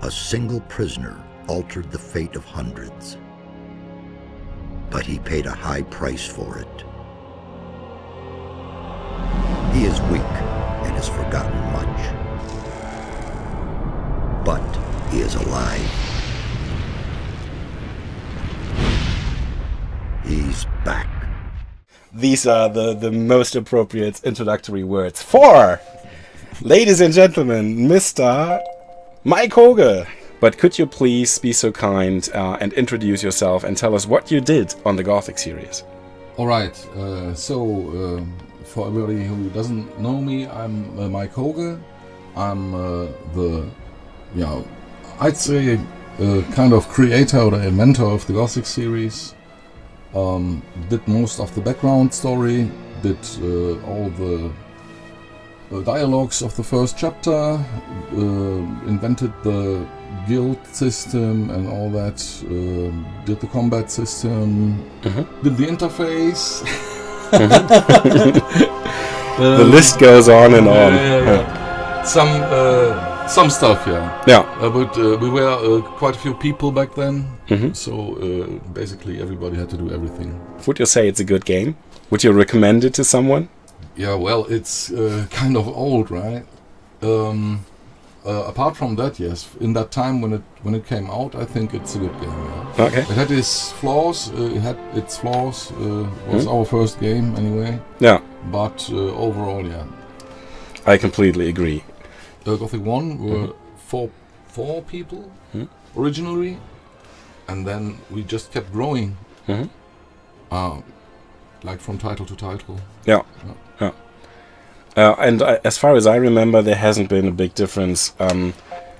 A single prisoner altered the fate of hundreds, but he paid a high price for it. He is weak and has forgotten much, but he is alive. He's back. These are the most appropriate introductory words for, ladies and gentlemen, Mr. Mike Hoge. But could you please be so kind and introduce yourself and tell us what you did on the Gothic series? All right. For everybody who doesn't know me, I'm Mike Hoge. I'm I'd say kind of creator or inventor of the Gothic series. Did most of the background story, did all the dialogues of the first chapter, invented the guild system and all that, did the combat system, did the interface. The list goes on and on. Some stuff, yeah. But we were quite a few people back then, so basically everybody had to do everything. Would you say it's a good game? Would you recommend it to someone? Yeah, well, it's kind of old, right? Apart from that, yes. In that time when it came out, I think it's a good game. Yeah. Okay. It had its flaws. Was our first game anyway. Yeah. But overall, yeah. I completely agree. Gothic 1 were four people originally, and then we just kept growing, like from title to title. Yeah. And as far as I remember, there hasn't been a big difference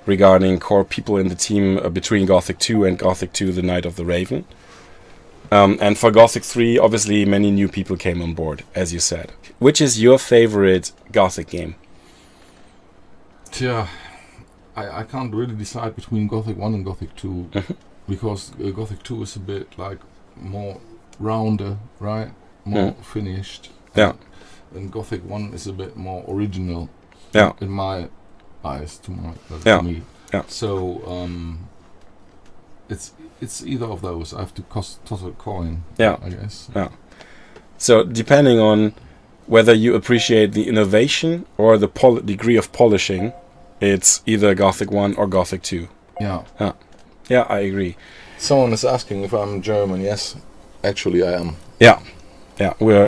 regarding core people in the team between Gothic 2 and Gothic 2 The Night of the Raven. And for Gothic 3, obviously many new people came on board, as you said. Which is your favorite Gothic game? Yeah, I can't really decide between Gothic 1 and Gothic 2, because Gothic 2 is a bit like more rounder, right? More finished. Yeah. And Gothic 1 is a bit more original. Yeah. In my eyes, to me. Yeah. So it's either of those. I have to toss a coin. Yeah. I guess. Yeah. So depending on whether you appreciate the innovation or the degree of polishing, it's either Gothic 1 or Gothic 2. Yeah. Yeah, I agree. Someone is asking if I'm German. Yes, actually I am. Yeah, we're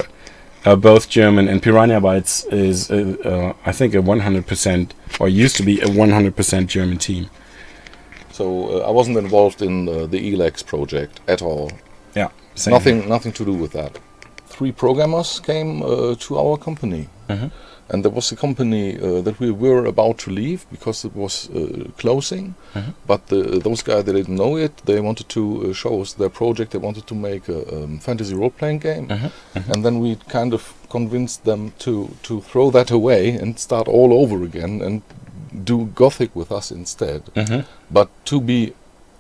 both German, and Piranha Bytes is, I think, a 100%, or used to be a 100% German team. So I wasn't involved in the ELEX project at all. Yeah, same. Nothing to do with that. 3 programmers came to our company, and there was a company that we were about to leave because it was closing. But those guys, they didn't know it. They wanted to show us their project. They wanted to make a fantasy role-playing game, and then we kind of convinced them to throw that away and start all over again and do Gothic with us instead. But to be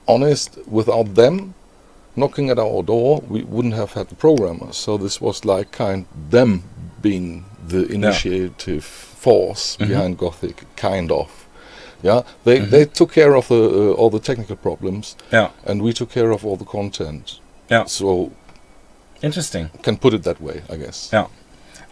honest, without them knocking at our door, we wouldn't have had the programmers. So this was like them being the initiative force behind Gothic, kind of. Yeah, they took care of all the technical problems. Yeah, and we took care of all the content. Yeah. So interesting. Can put it that way, I guess. Yeah.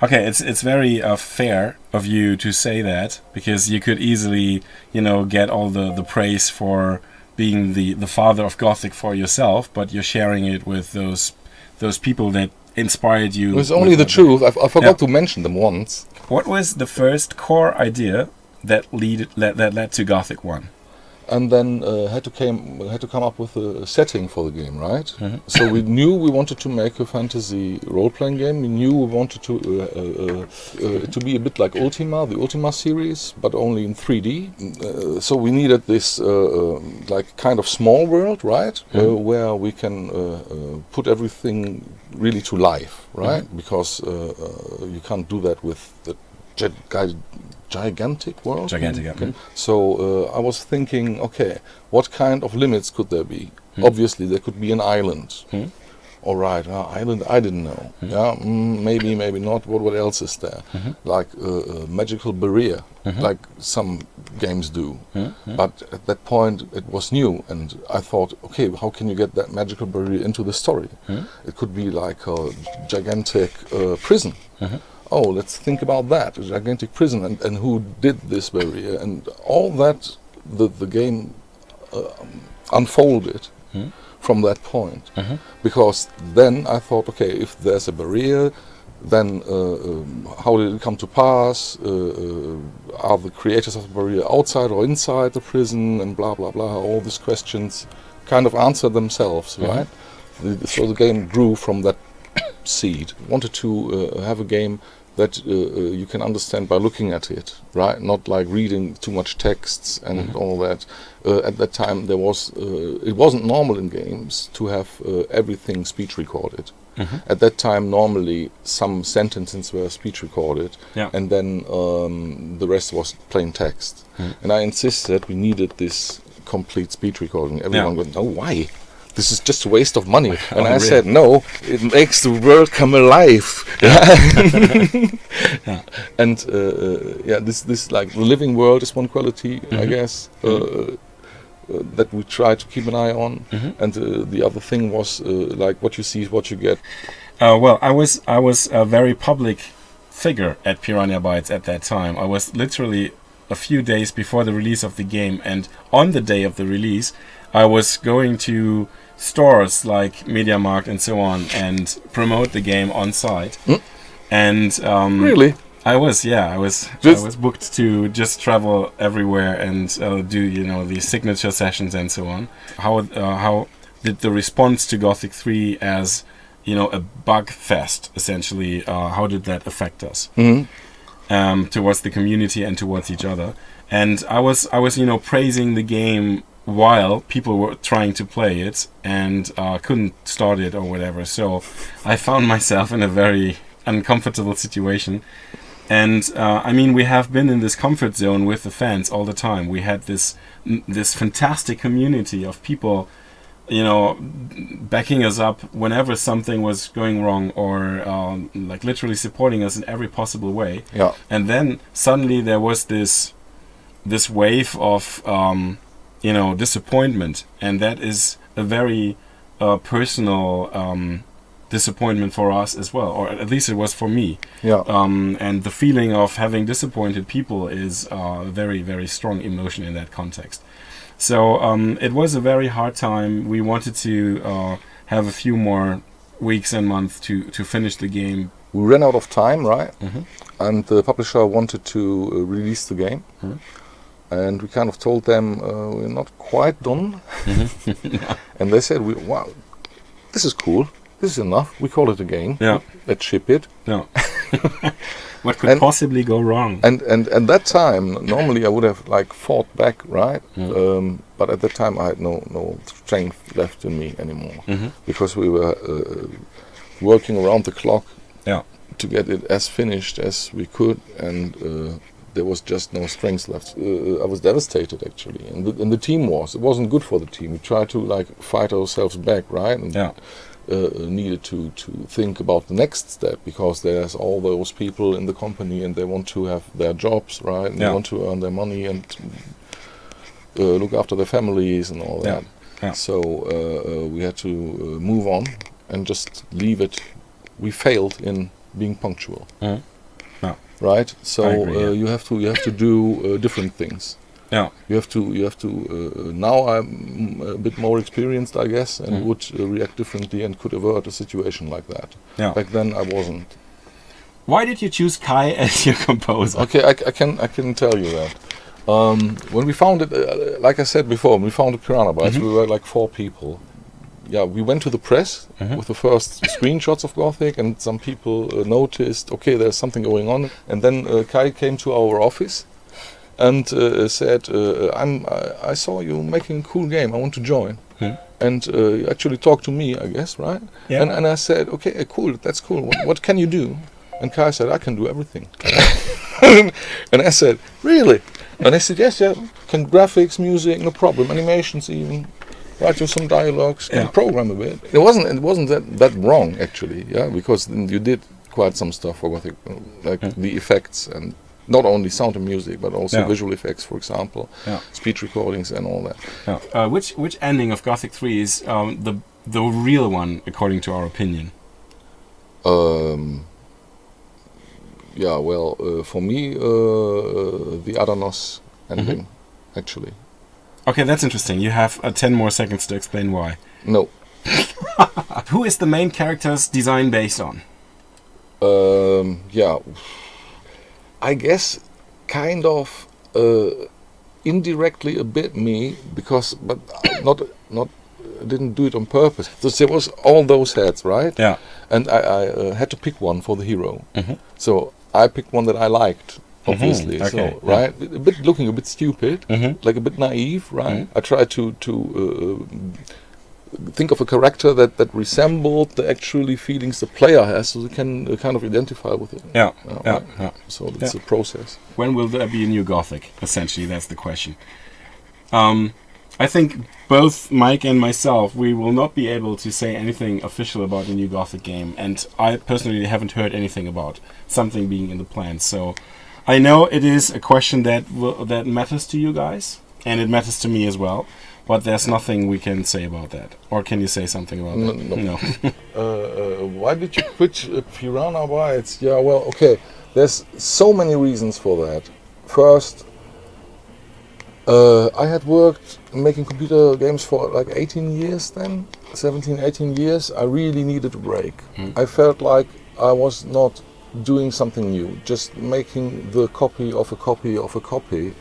Okay, it's very fair of you to say that, because you could easily, get all the praise for being the father of Gothic for yourself, but you're sharing it with those people that inspired you. It was only the truth. I forgot to mention them once. What was the first core idea that led to Gothic 1? And then had to come up with a setting for the game, right? So we knew we wanted to make a fantasy role-playing game. We knew we wanted to be a bit like Ultima, the Ultima series, but only in 3D. So we needed this like kind of small world, right? Where we can put everything really to life, right? Because you can't do that with the gigantic world. Gigantic, yeah. Okay. So I was thinking, okay, what kind of limits could there be? Obviously, there could be an island, all right, I didn't know. Yeah, maybe not. What else is there? Like a magical barrier, like some games do. But at that point, it was new, and I thought, okay, how can you get that magical barrier into the story? It could be like a gigantic prison. Oh, let's think about that, a gigantic prison, and who did this barrier, and all that, the game unfolded from that point. Because then I thought, okay, if there's a barrier, then how did it come to pass? Are the creators of the barrier outside or inside the prison, and blah, blah, blah, all these questions kind of answer themselves, right? So the game grew from that seed. Wanted to have a game that you can understand by looking at it, right? Not like reading too much texts and all that. At that time, there was it wasn't normal in games to have everything speech recorded. At that time, normally some sentences were speech recorded, and then the rest was plain text. And I insisted we needed this complete speech recording. Everyone went, "No, why? This is just a waste of money." And I said, no, it makes the world come alive. And this like living world is one quality, I guess, that we try to keep an eye on. And the other thing was like what you see is what you get. Well, I was a very public figure at Piranha Bytes at that time. I was literally a few days before the release of the game, and on the day of the release, I was going to stores like MediaMarkt and so on and promote the game on site. And Really? I was booked to just travel everywhere and do these signature sessions and so on. How did the response to Gothic 3 as a bug fest essentially? How did that affect us towards the community and towards each other? And I was praising the game while people were trying to play it and couldn't start it or whatever. So I found myself in a very uncomfortable situation. And we have been in this comfort zone with the fans all the time. We had this fantastic community of people, backing us up whenever something was going wrong, or like literally supporting us in every possible way. Yeah. And then suddenly there was this wave of disappointment, and that is a very personal disappointment for us as well, or at least it was for me. Yeah. And the feeling of having disappointed people is a very, very strong emotion in that context. So it was a very hard time. We wanted to have a few more weeks and months to finish the game. We ran out of time, right? And the publisher wanted to release the game. And we kind of told them we're not quite done. And they said, wow, this is cool. This is enough. We call it a game. Yeah. Let's ship it. Yeah. What could possibly go wrong? And that time, normally I would have like fought back, right? But at that time I had no strength left in me anymore, because we were working around the clock to get it as finished as we could, and there was just no strength left. I was devastated actually, and the team was. It wasn't good for the team. We tried to like fight ourselves back, right? And needed to think about the next step, because there's all those people in the company and they want to have their jobs, right? And they want to earn their money and look after their families and all that. So we had to move on and just leave it. We failed in being punctual, right? So you have to do different things. Yeah, you have to. Now I'm a bit more experienced, I guess, and would react differently and could avert a situation like that. Yeah. Back then I wasn't. Why did you choose Kai as your composer? Okay, I can tell you that. When we found it, like I said before, when we founded Piranha Bytes, we were like 4 people. Yeah, we went to the press with the first screenshots of Gothic, and some people noticed, okay, there's something going on, and then Kai came to our office and said, I saw you making a cool game, I want to join. And actually talked to me, I guess, right? Yeah. And I said, okay, cool, that's cool. What can you do? And Kai said, I can do everything. And I said, really? And I said, yes, can graphics, music, no problem, animations even. write you some dialogues, can program a bit. It wasn't that wrong actually, because you did quite some stuff for Gothic, like the effects, and not only sound and music, but also visual effects, for example, speech recordings and all that. Which ending of Gothic 3 is the real one according to our opinion? For me, the Adanos ending, actually. Okay, that's interesting. You have 10 more seconds to explain why. No. Who is the main character's design based on? I guess kind of indirectly a bit me, but not didn't do it on purpose. So there was all those heads, right? Yeah. And I had to pick one for the hero. So I picked one that I liked, obviously. Okay. So right, looking a bit stupid, like a bit naive, right? I tried to think of a character that resembled the actually feelings the player has, so they can kind of identify with it. So it's a process. When will there be a new Gothic? Essentially, that's the question. I think both Mike and myself, we will not be able to say anything official about the new Gothic game, and I personally haven't heard anything about something being in the plans. So I know it is a question that matters to you guys, and it matters to me as well. But there's nothing we can say about that. Or can you say something about that? No. Why did you quit Piranha Bytes? Yeah, well, okay. There's so many reasons for that. First, I had worked making computer games for like 18 years then, 17, 18 years. I really needed a break. I felt like I was not doing something new, just making the copy of a copy of a copy.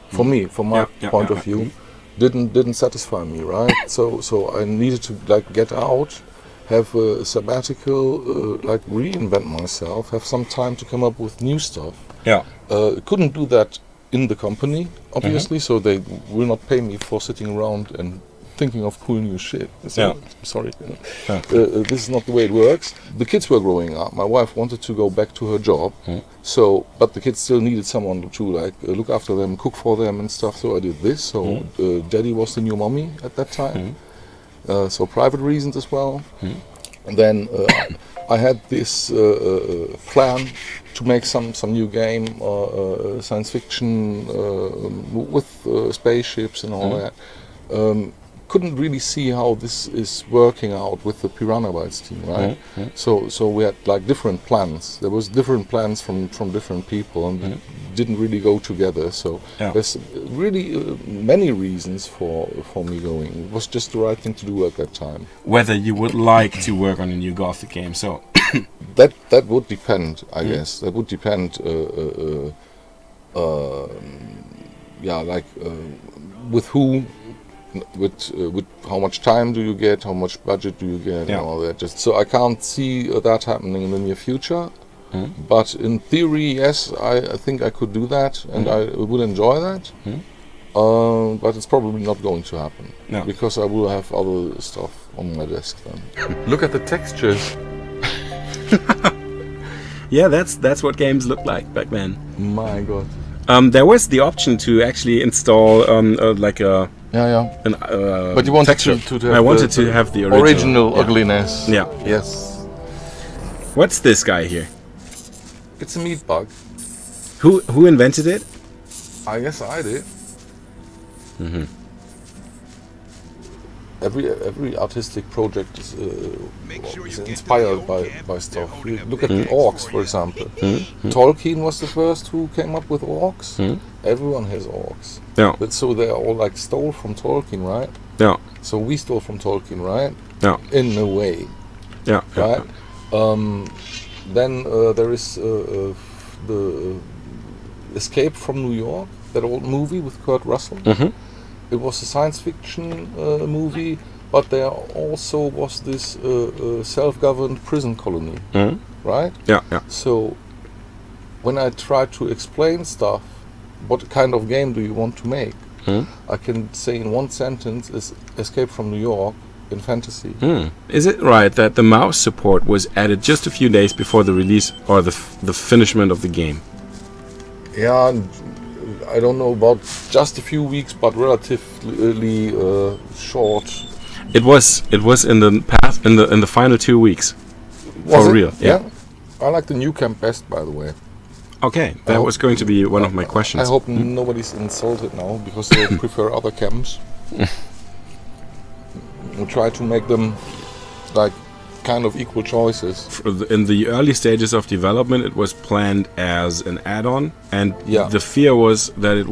For me, from my point of view, didn't satisfy me, right? So I needed to like get out, have a sabbatical, like reinvent myself, have some time to come up with new stuff. Couldn't do that in the company, obviously, so they will not pay me for sitting around and thinking of cool new shit. So, sorry, this is not the way it works. The kids were growing up. My wife wanted to go back to her job, but the kids still needed someone to like look after them, cook for them and stuff. So I did this. So Daddy was the new mommy at that time. So private reasons as well. And then I had this plan to make some new game, science fiction with spaceships and all that. Couldn't really see how this is working out with the Piranha Bytes team, right? So we had like different plans. There was different plans from different people, and didn't really go together. So there's really many reasons for me going. It was just the right thing to do at that time. Whether you would like to work on a new Gothic game, so that would depend, I guess. That would depend. With who. With how much time do you get, how much budget do you get, and all that. Just so I can't see that happening in the near future. But in theory, yes, I think I could do that, and I would enjoy that. But it's probably not going to happen because I will have other stuff on my desk then. Look at the textures. Yeah, that's what games looked like back then. My God. There was the option to actually install like a but you wanted to have I wanted to have the original ugliness. Yeah. Yes. What's this guy here? It's a meat bug. Who invented it? I guess I did. Every artistic project is inspired by stuff. You look at the orcs, for example. Tolkien was the first who came up with orcs. Everyone has orcs. But so they are all like stole from Tolkien, right? So we stole from Tolkien, right? In a way. Right? Then there is the Escape from New York, that old movie with Kurt Russell. It was a science fiction movie, but there also was this self-governed prison colony, right? So when I try to explain stuff, what kind of game do you want to make? I can say in one sentence is Escape from New York in fantasy. Is it right that the mouse support was added just a few days before the release or the finishment of the game? Yeah, I don't know about just a few weeks, but relatively short. It was in the past in the final 2 weeks. Was For it? real, yeah. I like the new camp best, by the way. Okay, that was going to be one of my questions. I hope nobody's insulted now because they prefer other camps. We'll try to make them like kind of equal choices. In the early stages of development, it was planned as an add-on, and Yeah. the fear was that it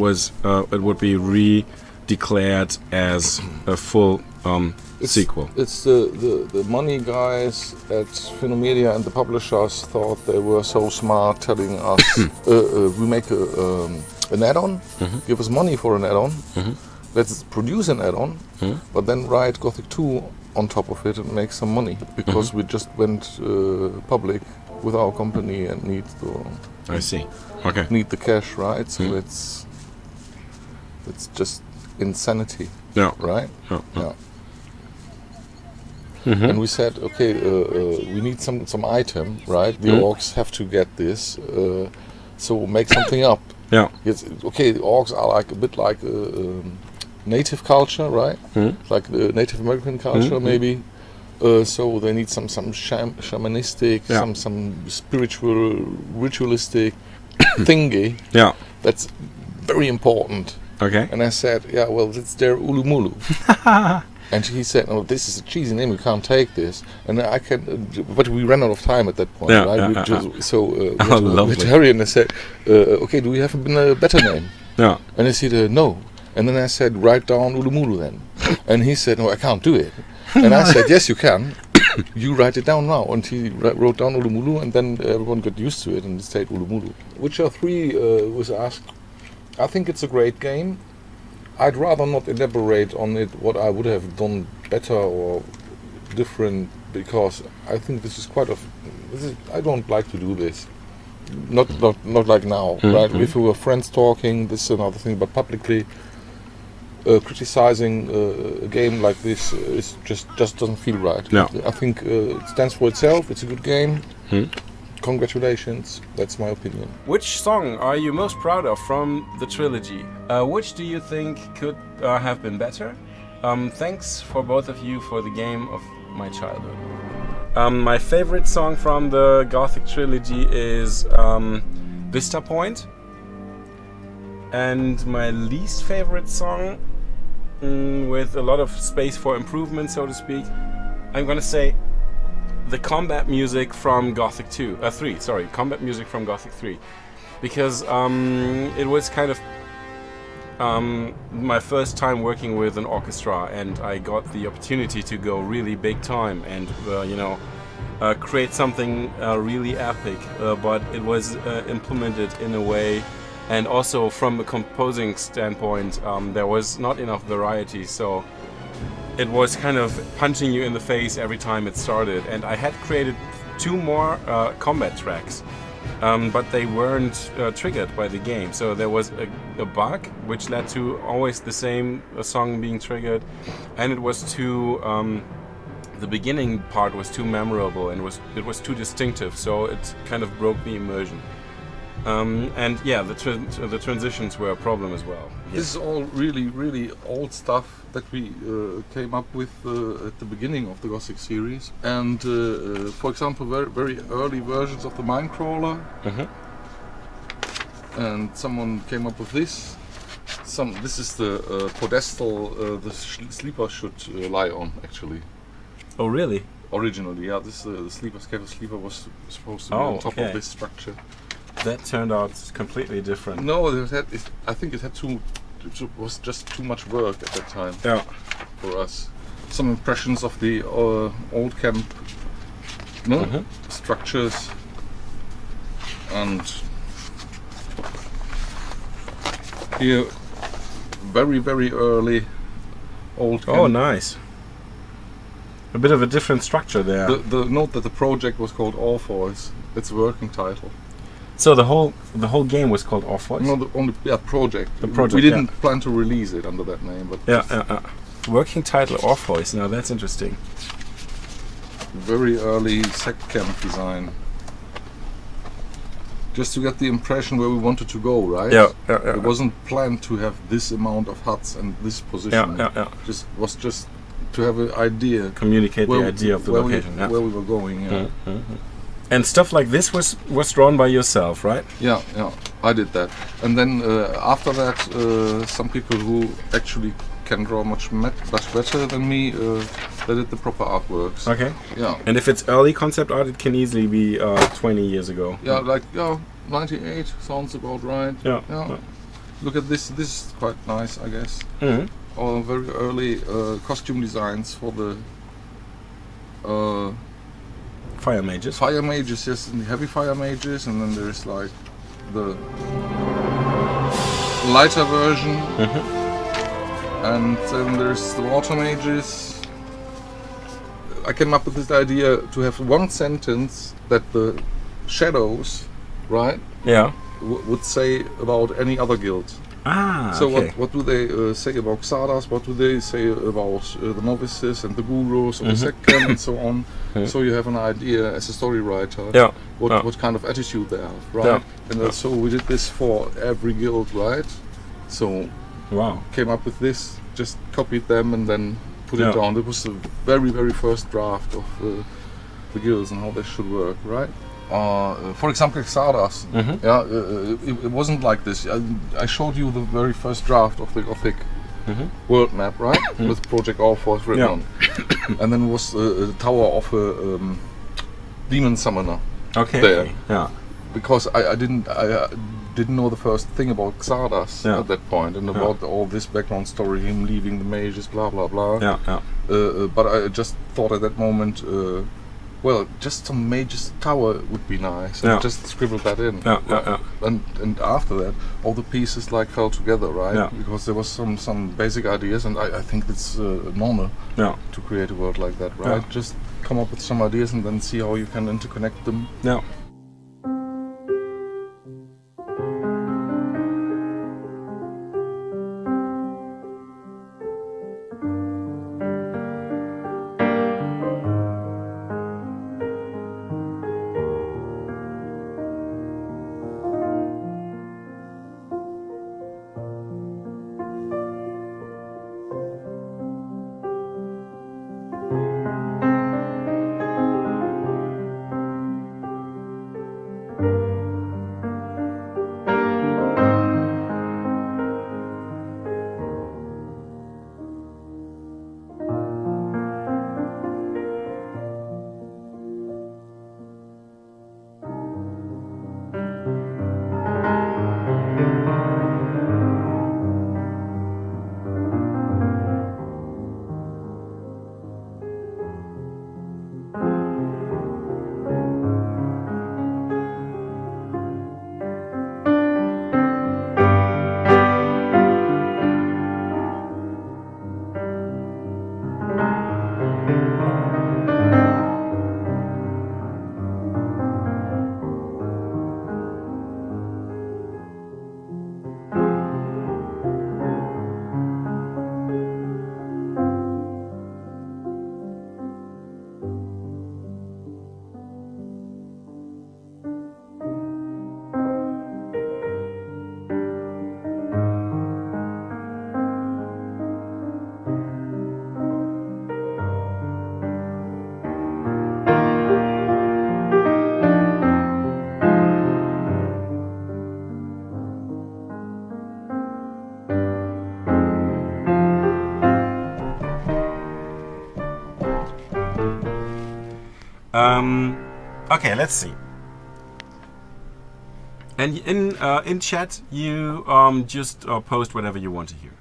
would be re-declared as a full sequel. It's the money guys at Phenomedia and the publishers thought they were so smart, telling us we make an add-on, give us money for an add-on, let's produce an add-on, but then write Gothic 2 on top of it and make some money, because we just went public with our company and need I see. Okay. the cash, right? So it's just insanity, Yeah. right? Yeah. Yeah. And we said, okay, we need some item, right? The orcs have to get this, so make something up. Yeah. Yes, okay, the orcs are like a bit like native culture, right? Like the Native American culture, maybe. So they need some shamanistic, Yeah. some spiritual, ritualistic thingy. Yeah. That's very important. Okay. And I said, yeah, well, it's their Ulumulu. And he said, "Oh, this is a cheesy name. We can't take this." And I can, but we ran out of time at that point, Yeah, right? yeah, yeah. So we Lovely. vegetarian. I said, "Okay, do we have a better name?" Yeah. And he said, "No." And then I said, "Write down Ulumulu then." And he said, "No, I can't do it." And I said, "Yes, you can. You write it down now." And he wrote down Ulumulu, and then everyone got used to it and it stayed Ulumulu. Witcher 3 was asked. I think it's a great game. I'd rather not elaborate on it, what I would have done better or different, because I think this is I don't like to do this. Not like now, right? If we were friends talking, this is another thing, but publicly criticizing a game like this is just doesn't feel right. No. I think it stands for itself. It's a good game. Congratulations. That's my opinion. Which song are you most proud of from the trilogy? Which do you think could have been better? Thanks for both of you for the game of my childhood. My favorite song from the Gothic trilogy is Vista Point. And my least favorite song, with a lot of space for improvement, so to speak, I'm gonna say the combat music from Gothic 3, combat music from Gothic 3, because it was kind of my first time working with an orchestra, and I got the opportunity to go really big time and create something really epic, but it was implemented in a way, and also from a composing standpoint, there was not enough variety, so it was kind of punching you in the face every time it started. And I had created 2 more combat tracks, but they weren't triggered by the game. So there was a bug which led to always the same song being triggered, and it was too the beginning part was too memorable and it was too distinctive. So it kind of broke the immersion. And yeah, the transitions were a problem as well. This is all really, really old stuff that we came up with at the beginning of the Gothic series. And for example, very early versions of the Minecrawler. And someone came up with this. This is the pedestal the sleeper should lie on, actually. Oh, really? Originally, yeah. This the cave sleeper was supposed to be on top of this structure. That turned out completely different. No, I think it was just too much work at that time. Yeah. For us. Some impressions of the old camp structures, and here very, very early old camp. Oh, nice. A bit of a different structure there. The note that the project was called Orpheus. It's a working title. So the whole game was called Orpheus? No, project. The project. We didn't plan to release it under that name, but working title Orpheus. Now that's interesting. Very early sect camp design. just to get the impression where we wanted to go, right? Yeah. It wasn't planned to have this amount of huts and this position. Yeah. Was just to have an idea. Communicate the idea of the location. Where we were going. Yeah. And stuff like this was drawn by yourself, right? Yeah. I did that, and then after that, some people who actually can draw much better than me, they did the proper artworks. Okay. Yeah. And if it's early concept art, it can easily be 20 years ago. Yeah, 98 sounds about right. Yeah. Look at this. This is quite nice, I guess. Mm-hmm. All very early costume designs for the Fire mages. fire mages, yes, and the heavy fire mages, and then there's like the lighter version, and then there's the water mages. I came up with this idea to have one sentence that the shadows, right, Yeah. would say about any other guild. So okay. what do they say about Xardas? What do they say about the novices and the gurus of the second and so on? So you have an idea as a story writer what kind of attitude they have, right? And so we did this for every guild, right? So Wow. came up with this, just copied them and then put it down. It was the very, very first draft of the guilds and how they should work, right? For example, Xardas. It wasn't like this. I showed you the very first draft of the Gothic world map, right? With Project All-Force written on. And then was the tower of a demon summoner. Okay. There. Yeah. Because I didn't know the first thing about Xardas at that point, and about all this background story, him leaving the mages, blah blah blah. Yeah. But I just thought at that moment, well, just some mage's tower would be nice. And just scribbled that in. Yeah. And after that, all the pieces like fell together, right? Yeah. Because there was some basic ideas, and I think it's normal to create a world like that, right? Yeah. Just come up with some ideas and then see how you can interconnect them. Yeah. Okay, let's see. And in chat, you just post whatever you want to hear.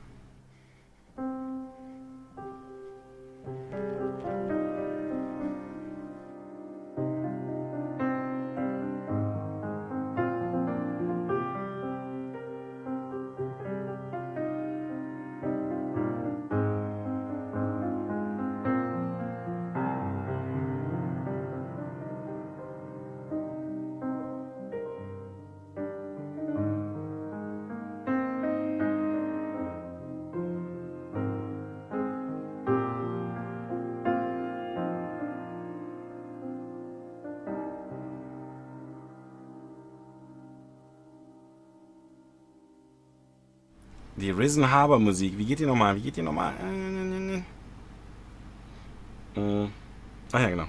Die Risen Harbor Musik. Wie geht die nochmal? Ach ja, genau.